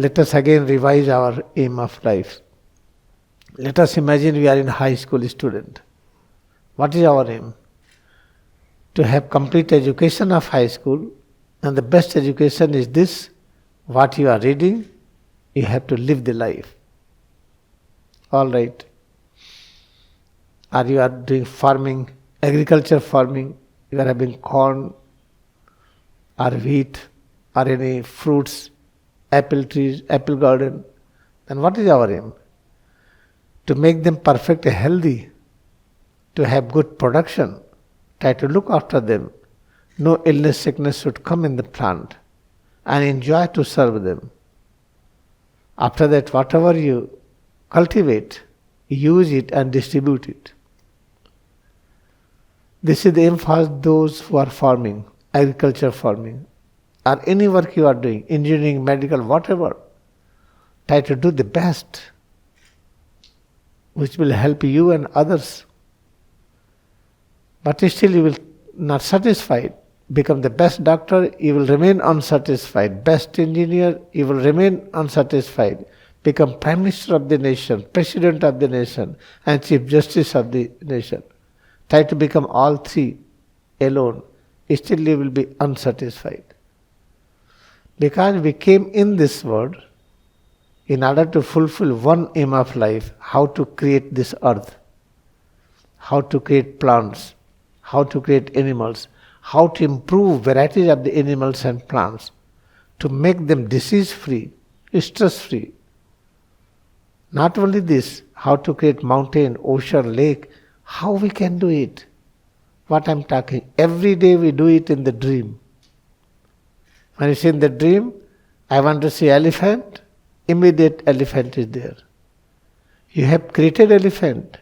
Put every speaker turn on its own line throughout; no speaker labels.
let us again revise our aim of life. Let us imagine we are in high school student. What is our aim? To have complete education of high school, and the best education is this: what you are reading, you have to live the life. All right. Or you are doing farming, agriculture farming, you are having corn or wheat or any fruits, apple trees, apple garden, then what is our aim? To make them perfect and healthy, to have good production, try to look after them. No illness, sickness should come in the plant, and enjoy to serve them. After that, whatever you cultivate, use it and distribute it. This is the aim for those who are farming, agriculture farming, or any work you are doing, engineering, medical, whatever. Try to do the best, which will help you and others. But still you will not satisfied. Become the best doctor, you will remain unsatisfied. Best engineer, you will remain unsatisfied. Become Prime Minister of the nation, President of the nation, and Chief Justice of the nation. Try to become all three alone. Still you will be unsatisfied. Because we came in this world in order to fulfill one aim of life: how to create this earth, how to create plants, how to create animals, how to improve varieties of the animals and plants, to make them disease-free, stress-free. Not only this, how to create mountain, ocean, lake, how we can do it. What I'm talking, every day we do it in the dream. When you see in the dream, I want to see elephant, immediate elephant is there. You have created elephant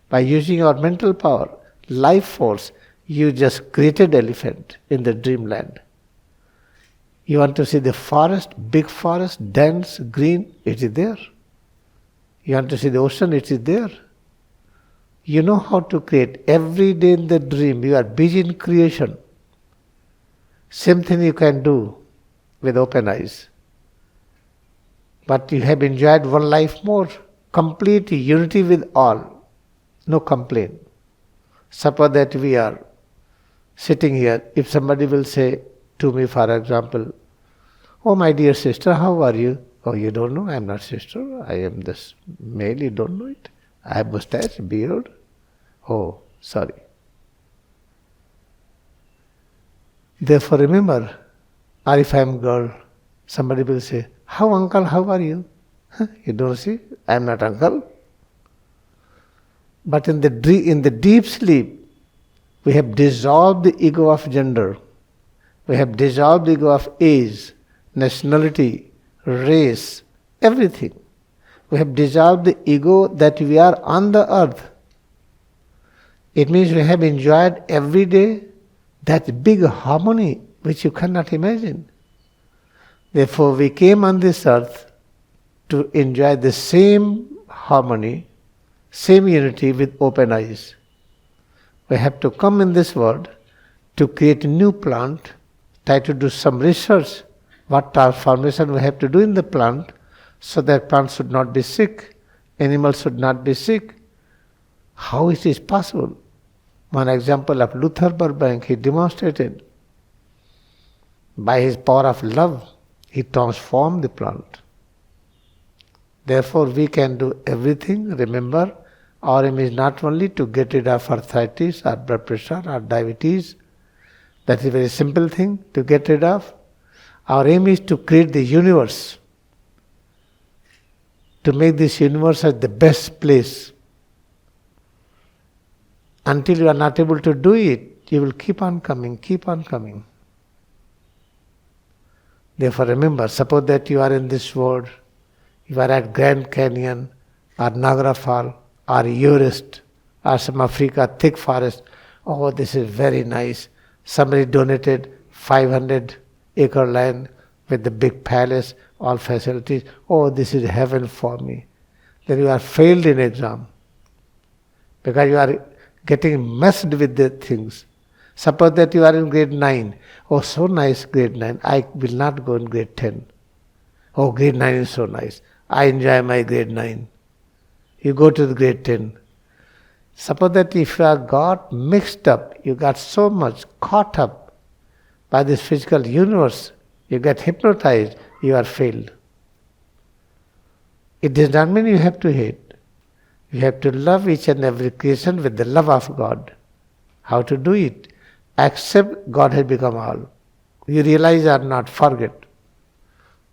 by using your mental power, life force. You just created elephant in the dreamland. You want to see the forest, big forest, dense, green, it is there. You want to see the ocean, it is there. You know how to create. Every day in the dream, you are busy in creation. Same thing you can do with open eyes. But you have enjoyed one life more. Complete unity with all. No complaint. Suppose that we are sitting here. If somebody will say to me, for example, "Oh, my dear sister, how are you?" "Oh, you don't know? I am not sister. I am this male. You don't know it. I have mustache, beard." "Oh, sorry." Therefore remember, or if I am girl, somebody will say, "How uncle, how are you?" You don't see, I am not uncle. But in the deep sleep, we have dissolved the ego of gender. We have dissolved the ego of age, nationality, race, everything. We have dissolved the ego that we are on the earth. It means we have enjoyed every day that big harmony which you cannot imagine. Therefore we came on this earth to enjoy the same harmony, same unity with open eyes. We have to come in this world to create a new plant, try to do some research, what transformation we have to do in the plant, so that plants should not be sick, animals should not be sick. How it is possible? One example of Luther Burbank, he demonstrated by his power of love, he transformed the plant. Therefore we can do everything. Remember, our aim is not only to get rid of arthritis or blood pressure or diabetes. That is a very simple thing to get rid of. Our aim is to create the universe, to make this universe as the best place. Until you are not able to do it, you will keep on coming, keep on coming. Therefore remember, suppose that you are in this world, you are at Grand Canyon or Niagara Falls or Everest or some Africa thick forest. Oh, this is very nice. Somebody donated 500-acre land with the big palace, all facilities. Oh, this is heaven for me. Then you are failed in exam because you are getting messed with the things. Suppose that you are in grade 9. Oh, so nice grade 9. I will not go in grade 10. Oh, grade 9 is so nice. I enjoy my grade 9. You go to the grade 10. Suppose that if you are got mixed up, you got so much caught up by this physical universe, you get hypnotized, you are failed. It does not mean you have to hate. You have to love each and every creation with the love of God. How to do it? Accept God has become all. You realize or not, forget.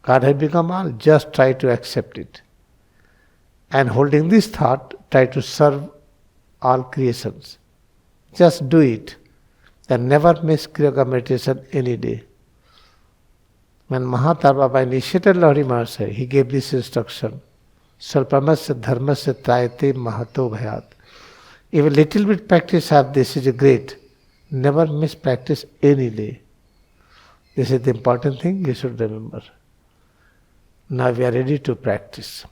God has become all, just try to accept it. And holding this thought, try to serve all creations. Just do it. And never miss Kriya meditation any day. When Mahatma Baba initiated Lahori Mahasaya, he gave this instruction. Salpamasya dharmasya trayate mahato bhayat. If a little bit practice of this is great, never miss practice any day. This is the important thing you should remember. Now we are ready to practice.